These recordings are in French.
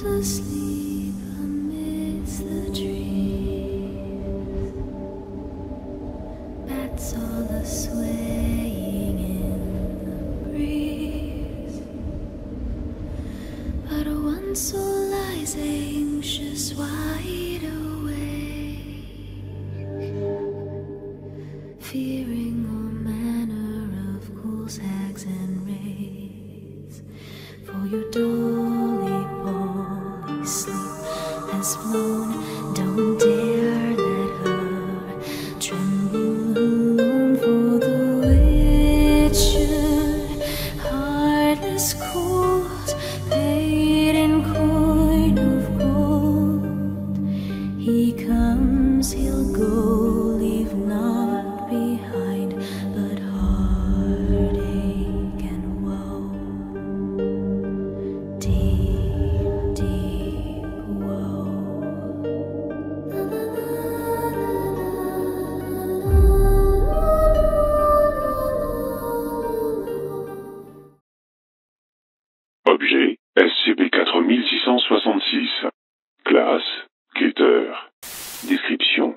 asleep amidst the trees. Bats all are swaying in the breeze, but one soul lies anxious, wide awake, fearing all manner of ghouls, hags, and wraiths. For your dolly, Polly, sleep has flown. Don't dare let her tremble alone, for the witcher, heartless cold, paid in coin of gold. He comes, he'll go, leave naught behind but heartache and woe. Deep, deep woe. Objet SCP-4666. Classe Keter. Description.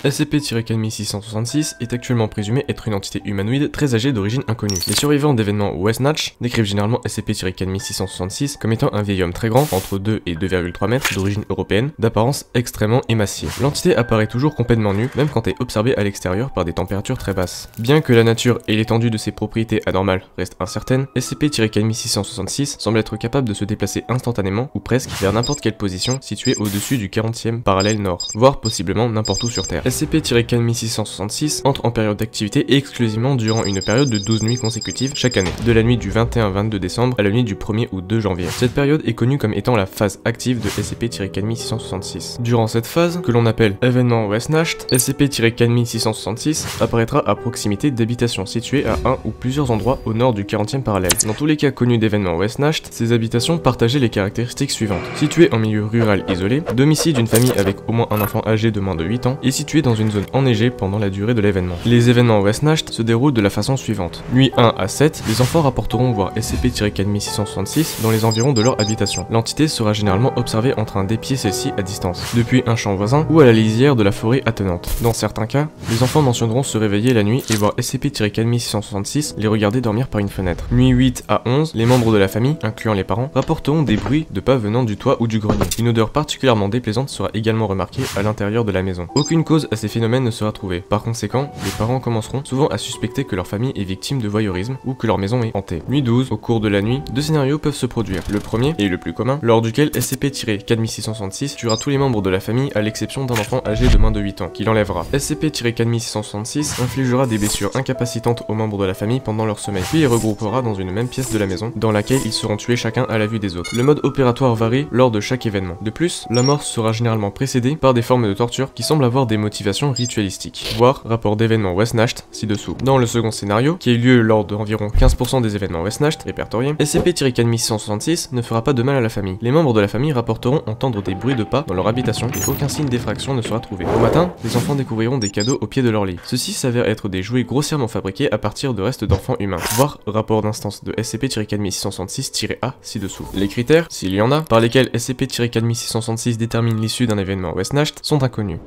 SCP-4666 est actuellement présumé être une entité humanoïde très âgée d'origine inconnue. Les survivants d'événements Westnatch décrivent généralement SCP-4666 comme étant un vieil homme très grand, entre 2 et 2,3 mètres, d'origine européenne, d'apparence extrêmement émaciée. L'entité apparaît toujours complètement nue, même quand elle est observée à l'extérieur par des températures très basses. Bien que la nature et l'étendue de ses propriétés anormales restent incertaines, SCP-4666 semble être capable de se déplacer instantanément, ou presque, vers n'importe quelle position située au-dessus du 40e parallèle nord, voire possiblement n'importe où sur Terre. SCP-4666 entre en période d'activité exclusivement durant une période de 12 nuits consécutives chaque année, de la nuit du 21-22 décembre à la nuit du 1er ou 2 janvier. Cette période est connue comme étant la phase active de SCP-4666. Durant cette phase, que l'on appelle événement Westnatch, SCP-4666 apparaîtra à proximité d'habitations situées à un ou plusieurs endroits au nord du 40e parallèle. Dans tous les cas connus d'événements Westnatch, ces habitations partageaient les caractéristiques suivantes. Situées en milieu rural isolé, domicile d'une famille avec au moins un enfant âgé de moins de 8 ans, et située dans une zone enneigée pendant la durée de l'événement. Les événements Westnatch se déroulent de la façon suivante. Nuit 1 à 7, les enfants rapporteront voir SCP-4666 dans les environs de leur habitation. L'entité sera généralement observée en train d'épier celle-ci à distance, depuis un champ voisin ou à la lisière de la forêt attenante. Dans certains cas, les enfants mentionneront se réveiller la nuit et voir SCP-4666 les regarder dormir par une fenêtre. Nuit 8 à 11, les membres de la famille, incluant les parents, rapporteront des bruits de pas venant du toit ou du grenier. Une odeur particulièrement déplaisante sera également remarquée à l'intérieur de la maison. Aucune cause à ces phénomènes ne sera trouvée. Par conséquent, les parents commenceront souvent à suspecter que leur famille est victime de voyeurisme ou que leur maison est hantée. Nuit 12, au cours de la nuit, deux scénarios peuvent se produire. Le premier, et le plus commun, lors duquel SCP-4666 tuera tous les membres de la famille à l'exception d'un enfant âgé de moins de 8 ans, qui l'enlèvera. SCP-4666 infligera des blessures incapacitantes aux membres de la famille pendant leur sommeil, puis les regroupera dans une même pièce de la maison, dans laquelle ils seront tués chacun à la vue des autres. Le mode opératoire varie lors de chaque événement. De plus, la mort sera généralement précédée par des formes de torture qui semblent avoir des motivations ritualistiques. Voir rapport d'événements Westnatch ci-dessous. Dans le second scénario, qui a eu lieu lors d'environ 15% des événements Westnatch répertoriés, SCP-4666 ne fera pas de mal à la famille. Les membres de la famille rapporteront entendre des bruits de pas dans leur habitation et aucun signe d'effraction ne sera trouvé. Au matin, les enfants découvriront des cadeaux au pied de leur lit. Ceux-ci s'avèrent être des jouets grossièrement fabriqués à partir de restes d'enfants humains. Voir rapport d'instance de SCP-4666-A ci-dessous. Les critères, s'il y en a, par lesquels SCP-4666 détermine l'issue d'un événement Westnatch sont inconnus.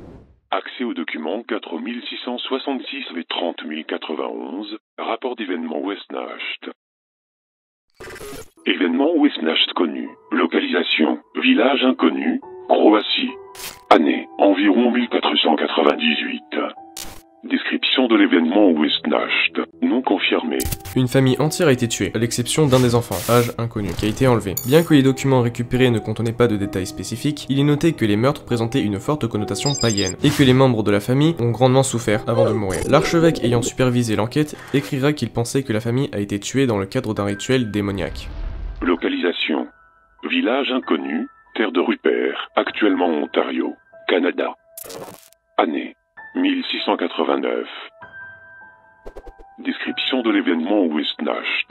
Accès au document 4666-30 091, rapport d'événement Westnatch. Événement Westnatch connu. Localisation, village inconnu, Croatie. Année, environ 1498. Description de l'événement Westnatch, non confirmé. Une famille entière a été tuée, à l'exception d'un des enfants, âge inconnu, qui a été enlevé. Bien que les documents récupérés ne contenaient pas de détails spécifiques, il est noté que les meurtres présentaient une forte connotation païenne, et que les membres de la famille ont grandement souffert avant de mourir. L'archevêque ayant supervisé l'enquête écrira qu'il pensait que la famille a été tuée dans le cadre d'un rituel démoniaque. Localisation, village inconnu, terre de Rupert, actuellement Ontario, Canada. Année, 1689. Description de l'événement Westnatch.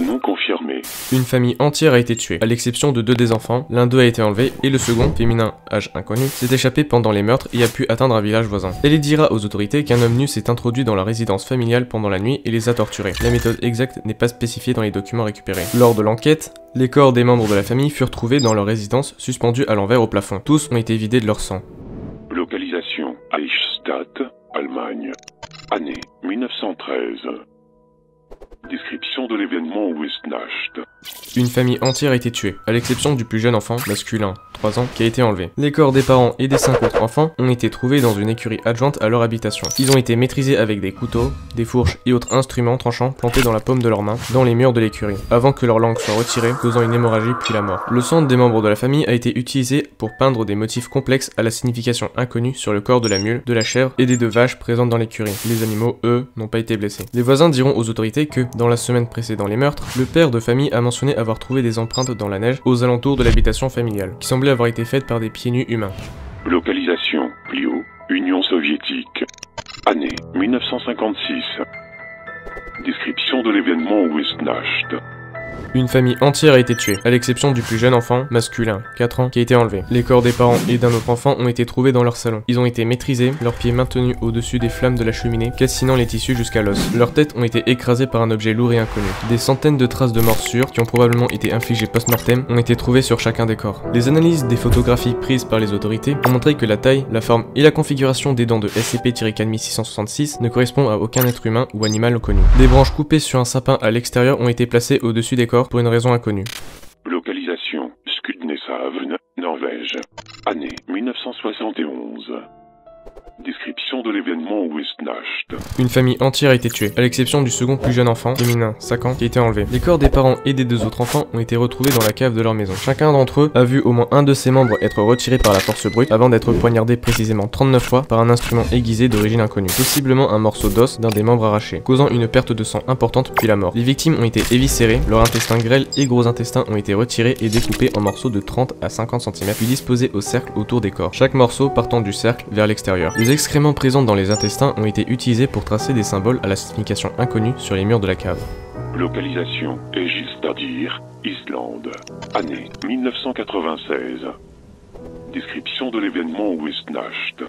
Non confirmé. Une famille entière a été tuée, à l'exception de 2 des enfants. L'un d'eux a été enlevé et le second, féminin, âge inconnu, s'est échappé pendant les meurtres et a pu atteindre un village voisin. Elle dira aux autorités qu'un homme nu s'est introduit dans la résidence familiale pendant la nuit et les a torturés. La méthode exacte n'est pas spécifiée dans les documents récupérés. Lors de l'enquête, les corps des membres de la famille furent trouvés dans leur résidence, suspendus à l'envers au plafond. Tous ont été vidés de leur sang. Localisation Eichstätt, Allemagne. Année 1913. Description de l'événement Westnacht. Une famille entière a été tuée, à l'exception du plus jeune enfant, masculin, 3 ans, qui a été enlevé. Les corps des parents et des 5 autres enfants ont été trouvés dans une écurie adjointe à leur habitation. Ils ont été maîtrisés avec des couteaux, des fourches et autres instruments tranchants plantés dans la paume de leurs mains, dans les murs de l'écurie, avant que leur langue soit retirée, causant une hémorragie puis la mort. Le sang des membres de la famille a été utilisé pour peindre des motifs complexes à la signification inconnue sur le corps de la mule, de la chèvre et des 2 vaches présentes dans l'écurie. Les animaux, eux, n'ont pas été blessés. Les voisins diront aux autorités que, dans la semaine précédant les meurtres, le père de famille a mentionné avoir trouvé des empreintes dans la neige aux alentours de l'habitation familiale, qui semblaient avoir été faites par des pieds nus humains. Localisation Lio, Union soviétique. Année 1956. Description de l'événement Westnacht. Une famille entière a été tuée, à l'exception du plus jeune enfant, masculin, 4 ans, qui a été enlevé. Les corps des parents et d'un autre enfant ont été trouvés dans leur salon. Ils ont été maîtrisés, leurs pieds maintenus au-dessus des flammes de la cheminée, calcinant les tissus jusqu'à l'os. Leurs têtes ont été écrasées par un objet lourd et inconnu. Des centaines de traces de morsures, qui ont probablement été infligées post-mortem, ont été trouvées sur chacun des corps. Les analyses des photographies prises par les autorités ont montré que la taille, la forme et la configuration des dents de SCP-41666 ne correspondent à aucun être humain ou animal connu. Des branches coupées sur un sapin à l'extérieur ont été placées au-dessus des corps pour une raison inconnue. Localisation Skudeneshavn, Norvège. Année 1971. Description de l'événement Westnacht. Une famille entière a été tuée, à l'exception du second plus jeune enfant, féminin, 5 ans, qui a été enlevé. Les corps des parents et des 2 autres enfants ont été retrouvés dans la cave de leur maison. Chacun d'entre eux a vu au moins un de ses membres être retiré par la force brute avant d'être poignardé précisément 39 fois par un instrument aiguisé d'origine inconnue, possiblement un morceau d'os d'un des membres arrachés, causant une perte de sang importante puis la mort. Les victimes ont été éviscérées, leur intestin grêle et gros intestin ont été retirés et découpés en morceaux de 30 à 50 cm puis disposés au cercle autour des corps, chaque morceau partant du cercle vers l'extérieur. Les excréments présents dans les intestins ont été utilisés pour tracer des symboles à la signification inconnue sur les murs de la cave. Localisation Egilsstadir, Islande. Année 1996. Description de l'événement Westnacht.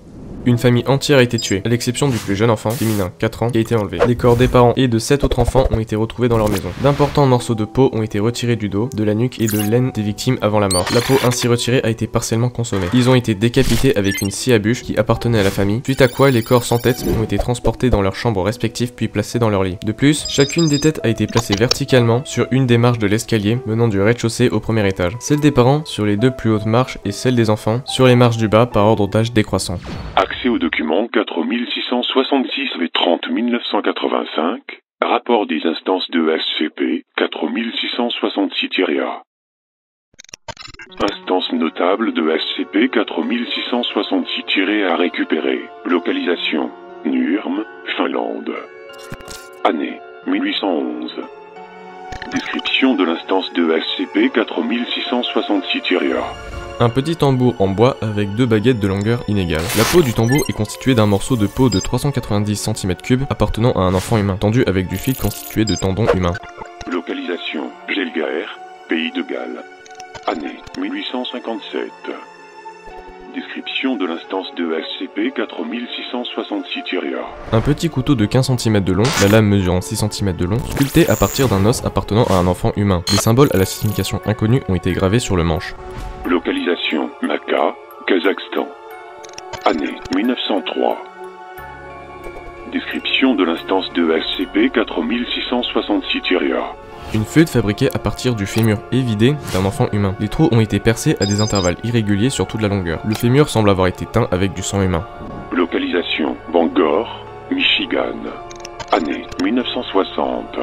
Une famille entière a été tuée, à l'exception du plus jeune enfant, féminin, 4 ans, qui a été enlevé. Les corps des parents et de 7 autres enfants ont été retrouvés dans leur maison. D'importants morceaux de peau ont été retirés du dos, de la nuque et de l'aine des victimes avant la mort. La peau ainsi retirée a été partiellement consommée. Ils ont été décapités avec une scie à bûche qui appartenait à la famille, suite à quoi les corps sans tête ont été transportés dans leurs chambres respectives puis placés dans leur lit. De plus, chacune des têtes a été placée verticalement sur une des marches de l'escalier menant du rez-de-chaussée au premier étage. Celle des parents sur les 2 plus hautes marches et celle des enfants sur les marches du bas par ordre d'âge décroissant. Accès au document 4666 et 30 1985. Rapport des instances de SCP 4666-A. Instance notable de SCP 4666-A récupérée. Localisation Nurme, Finlande. Année 1811. Description de l'instance de SCP 4666-A. Un petit tambour en bois avec 2 baguettes de longueur inégale. La peau du tambour est constituée d'un morceau de peau de 390 cm3 appartenant à un enfant humain, tendu avec du fil constitué de tendons humains. Localisation Gelgaer, Pays de Galles. Année 1857. Description de l'instance de SCP 4666-A. Un petit couteau de 15 cm de long, la lame mesurant 6 cm de long, sculpté à partir d'un os appartenant à un enfant humain. Des symboles à la signification inconnue ont été gravés sur le manche. Localisation Maka, Kazakhstan. Année 1903. Description de l'instance de SCP 4666-A. Une feuille fabriquée à partir du fémur évidé d'un enfant humain. Les trous ont été percés à des intervalles irréguliers sur toute la longueur. Le fémur semble avoir été teint avec du sang humain. Localisation Bangor, Michigan. Année 1960.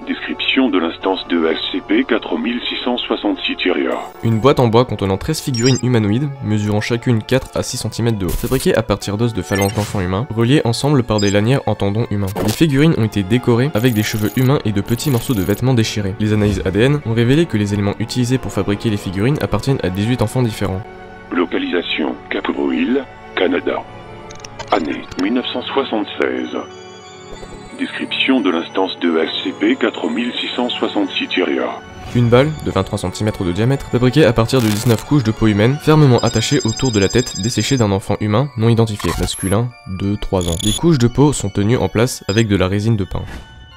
Description de l'instance de SCP 4666-A. Une boîte en bois contenant 13 figurines humanoïdes, mesurant chacune 4 à 6 cm de haut, fabriquées à partir d'os de phalanges d'enfants humains, reliées ensemble par des lanières en tendons humains. Les figurines ont été décorées avec des cheveux humains et de petits morceaux de vêtements déchirés. Les analyses ADN ont révélé que les éléments utilisés pour fabriquer les figurines appartiennent à 18 enfants différents. Localisation Cap Brûle, Canada. Année 1976. Description de l'instance de SCP-4666-A. Une balle, de 23 cm de diamètre, fabriquée à partir de 19 couches de peau humaine, fermement attachées autour de la tête desséchée d'un enfant humain non identifié, masculin, 2-3 ans. Les couches de peau sont tenues en place avec de la résine de pin.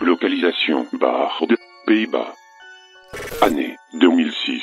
Localisation, Bard, Pays-Bas. Année, 2006.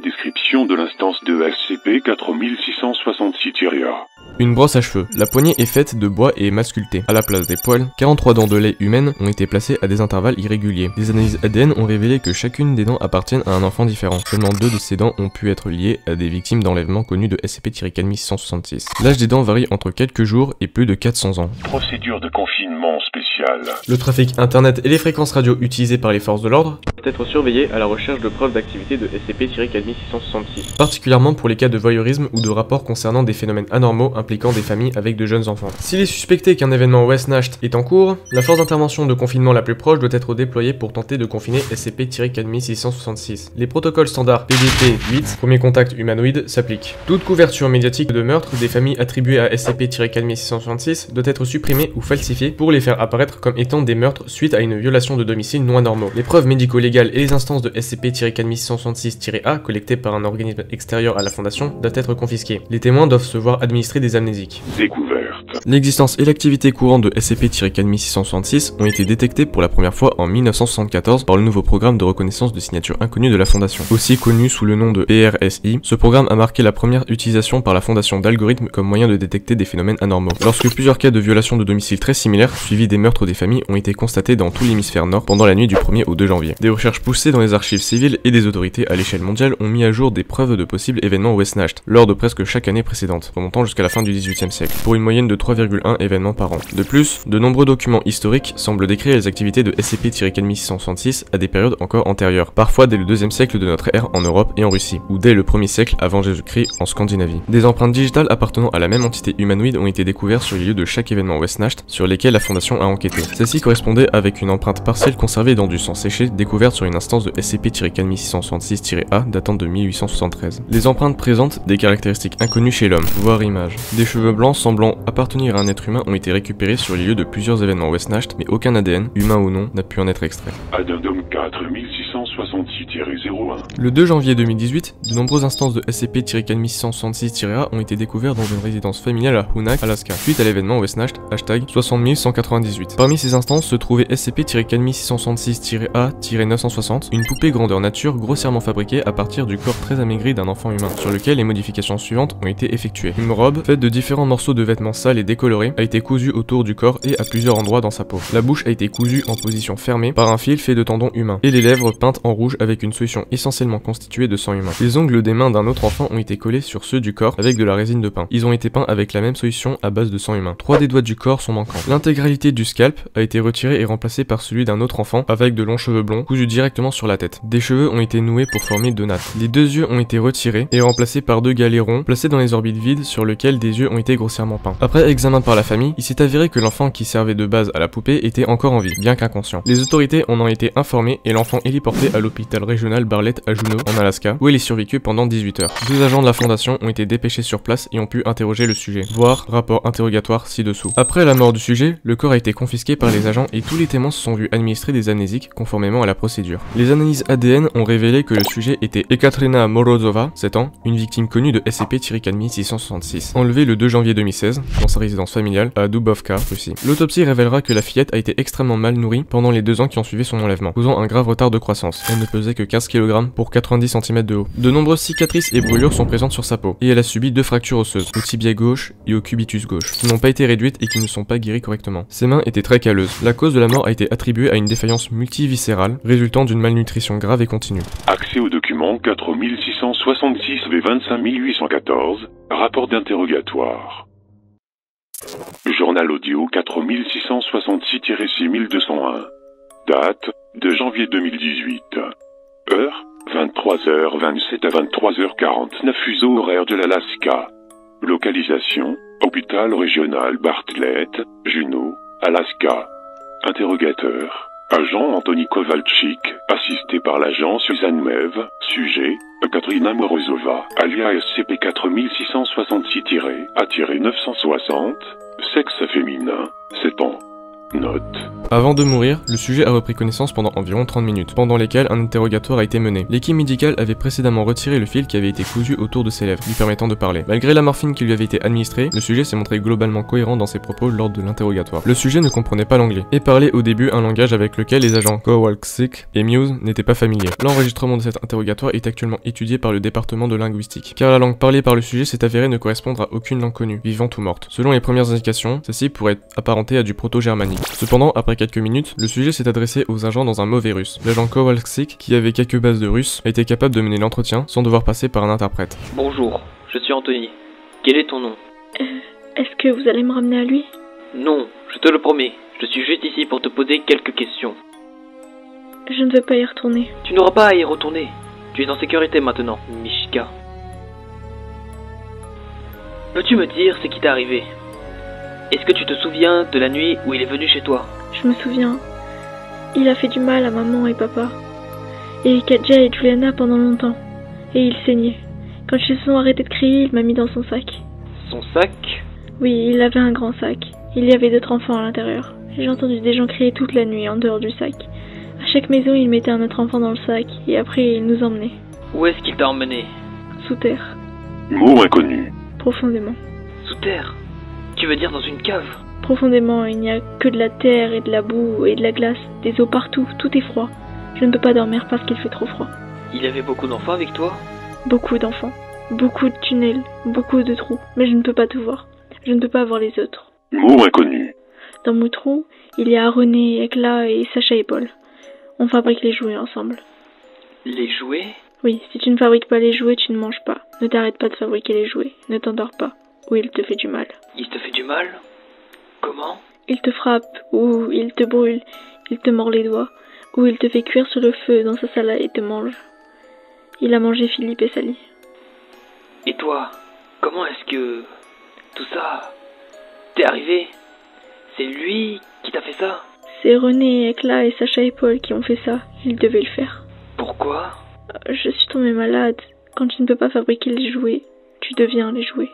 Description de l'instance de SCP-4666-A. Une brosse à cheveux. La poignée est faite de bois et est mascultée. À la place des poils, 43 dents de lait humaines ont été placées à des intervalles irréguliers. Les analyses ADN ont révélé que chacune des dents appartiennent à un enfant différent. Seulement 2 de ces dents ont pu être liées à des victimes d'enlèvement connues de SCP-4666. L'âge des dents varie entre quelques jours et plus de 400 ans. Procédure de confinement spéciale. Le trafic internet et les fréquences radio utilisées par les forces de l'ordre doivent être surveillés à la recherche de preuves d'activité de SCP-4666, particulièrement pour les cas de voyeurisme ou de rapports concernant des phénomènes anormaux impliquant des familles avec de jeunes enfants. S'il est suspecté qu'un événement West Nacht est en cours, la force d'intervention de confinement la plus proche doit être déployée pour tenter de confiner SCP-4666. Les protocoles standards PDP-8, premier contact humanoïde, s'appliquent. Toute couverture médiatique de meurtre des familles attribuées à SCP-4666 doit être supprimée ou falsifiée pour les faire apparaître comme étant des meurtres suite à une violation de domicile non anormaux. Les preuves médico-légales et les instances de SCP-4666-A collectées par un organisme extérieur à la Fondation doivent être confisquées. Les témoins doivent se voir administrer des amnésiques. Découverte. L'existence et l'activité courante de SCP-4666 ont été détectées pour la première fois en 1974 par le nouveau programme de reconnaissance de signatures inconnues de la Fondation. Aussi connu sous le nom de PRSI, ce programme a marqué la première utilisation par la Fondation d'algorithmes comme moyen de détecter des phénomènes anormaux. Lorsque plusieurs cas de violation de domicile très similaires, suivis des meurtres des familles, ont été constatés dans tout l'hémisphère nord pendant la nuit du 1er au 2 janvier. Des recherches poussées dans les archives civiles et des autorités à l'échelle mondiale ont mis à jour des preuves de possibles événements West Nacht lors de presque chaque année précédente, remontant jusqu'à la fin du XVIIIe siècle, pour une moyenne de 3,1 événements par an. De plus, de nombreux documents historiques semblent décrire les activités de SCP-4666 à des périodes encore antérieures, parfois dès le 2e siècle de notre ère en Europe et en Russie, ou dès le 1er siècle avant Jésus-Christ en Scandinavie. Des empreintes digitales appartenant à la même entité humanoïde ont été découvertes sur les lieux de chaque événement West Nacht sur lesquels la Fondation a enquêté. Celle-ci correspondait avec une empreinte partielle conservée dans du sang séché découverte sur une instance de SCP-4666-A datant de 1873. Les empreintes présentent des caractéristiques inconnues chez l'homme, voire images. Des cheveux blancs semblant appartenir à un être humain ont été récupérés sur les lieux de plusieurs événements West Nacht, mais aucun ADN, humain ou non, n'a pu en être extrait. Addendum 4666-01. Le 2 janvier 2018, de nombreuses instances de SCP-4666-A ont été découvertes dans une résidence familiale à Hunak, Alaska, suite à l'événement West Nacht, #60198. Parmi ces instances se trouvait SCP-4666-A-960, une poupée grandeur nature grossièrement fabriquée à partir du corps très amaigri d'un enfant humain, sur lequel les modifications suivantes ont été effectuées. Une robe, faite de différents morceaux de vêtements sales et décolorés, a été cousue autour du corps et à plusieurs endroits dans sa peau. La bouche a été cousue en position fermée par un fil fait de tendons humains, et les lèvres peintes en rouge avec une solution essentiellement constituée de sang humain. Les ongles des mains d'un autre enfant ont été collés sur ceux du corps avec de la résine de pin. Ils ont été peints avec la même solution à base de sang humain. 3 des doigts du corps sont manquants. L'intégralité du scalp a été retirée et remplacée par celui d'un autre enfant avec de longs cheveux blonds cousus directement sur la tête. Des cheveux ont été noués pour former 2 nattes. Les 2 yeux ont été retirés et remplacés par 2 galets ronds placés dans les orbites vides sur lesquels des yeux ont été grossièrement peints. Après examen par la famille, il s'est avéré que l'enfant qui servait de base à la poupée était encore en vie, bien qu'inconscient. Les autorités en ont été informées et l'enfant héliporté à l'hôpital régional Bartlett à Juneau, en Alaska, où il est survécu pendant 18 heures. 2 agents de la fondation ont été dépêchés sur place et ont pu interroger le sujet. Voir rapport interrogatoire ci-dessous. Après la mort du sujet, le corps a été confisqué par les agents et tous les témoins se sont vus administrer des amnésiques conformément à la procédure. Les analyses ADN ont révélé que le sujet était Ekaterina Morozova, 7 ans, une victime connue de SCP-4666, enlevée le 2 janvier 2016 dans sa résidence familiale à Dubovka, Russie. L'autopsie révélera que la fillette a été extrêmement mal nourrie pendant les 2 ans qui ont suivi son enlèvement, causant un grave retard de croissance. Elle ne pesait que 15 kg pour 90 cm de haut. De nombreuses cicatrices et brûlures sont présentes sur sa peau, et elle a subi 2 fractures osseuses, au tibia gauche et au cubitus gauche, qui n'ont pas été réduites et qui ne sont pas guéries correctement. Ses mains étaient très calleuses. La cause de la mort a été attribuée à une défaillance multiviscérale, résultant d'une malnutrition grave et continue. Accès au document 4666-25814, rapport d'interrogatoire. Journal audio 4666-6201. Date, 2 janvier 2018. Heure, 23h27 à 23h49, fuseau horaire de l'Alaska. Localisation, hôpital régional Bartlett, Juneau, Alaska. Interrogateur, agent Anthony Kovalchik, assisté par l'agent Suzanne Mev. Sujet, Katrina Morozova, alias SCP-4666-A-960, sexe féminin, 7 ans. Note. Avant de mourir, le sujet a repris connaissance pendant environ 30 minutes, pendant lesquelles un interrogatoire a été mené. L'équipe médicale avait précédemment retiré le fil qui avait été cousu autour de ses lèvres, lui permettant de parler. Malgré la morphine qui lui avait été administrée, le sujet s'est montré globalement cohérent dans ses propos lors de l'interrogatoire. Le sujet ne comprenait pas l'anglais, et parlait au début un langage avec lequel les agents Kowalczyk et Muse n'étaient pas familiers. L'enregistrement de cet interrogatoire est actuellement étudié par le département de linguistique, car la langue parlée par le sujet s'est avérée ne correspondre à aucune langue connue, vivante ou morte. Selon les premières indications, celle-ci pourrait être apparentée à du proto-germanique. Cependant, après quelques minutes, le sujet s'est adressé aux agents dans un mauvais russe. L'agent Kowalczyk, qui avait quelques bases de russe, a été capable de mener l'entretien sans devoir passer par un interprète. Bonjour, je suis Anthony. Quel est ton nom? Est-ce que vous allez me ramener à lui? Non, je te le promets. Je suis juste ici pour te poser quelques questions. Je ne veux pas y retourner. Tu n'auras pas à y retourner. Tu es en sécurité maintenant, Mishka. Peux-tu me dire ce qui t'est arrivé? Est-ce que tu te souviens de la nuit où il est venu chez toi? Je me souviens. Il a fait du mal à maman et papa. Et Katja et Juliana pendant longtemps. Et il saignait. Quand ils se sont arrêtés de crier, il m'a mis dans son sac. Son sac? Oui, il avait un grand sac. Il y avait d'autres enfants à l'intérieur. J'ai entendu des gens crier toute la nuit en dehors du sac. À chaque maison, il mettait un autre enfant dans le sac. Et après, il nous emmenait. Où est-ce qu'il t'a emmené? Sous terre. Mot inconnu. Profondément. Sous terre? Tu veux dire dans une cave? Profondément, il n'y a que de la terre et de la boue et de la glace, des eaux partout, tout est froid. Je ne peux pas dormir parce qu'il fait trop froid. Il y avait beaucoup d'enfants avec toi? Beaucoup d'enfants, beaucoup de tunnels, beaucoup de trous, mais je ne peux pas tout voir. Je ne peux pas voir les autres. Mot inconnu. Dans mon trou, il y a René, Ekla et Sacha et Paul. On fabrique les jouets ensemble. Les jouets? Oui, si tu ne fabriques pas les jouets, tu ne manges pas. Ne t'arrête pas de fabriquer les jouets, ne t'endors pas, ou il te fait du mal. Il te fait du mal? Comment? Il te frappe, ou il te brûle, il te mord les doigts, ou il te fait cuire sur le feu dans sa salade et te mange. Il a mangé Philippe et Sally. Et toi, comment est-ce que tout ça t'est arrivé? C'est lui qui t'a fait ça? C'est René, Ekla et Sacha et Paul qui ont fait ça. Ils devaient le faire. Pourquoi? Je suis tombée malade. Quand tu ne peux pas fabriquer les jouets, tu deviens les jouets.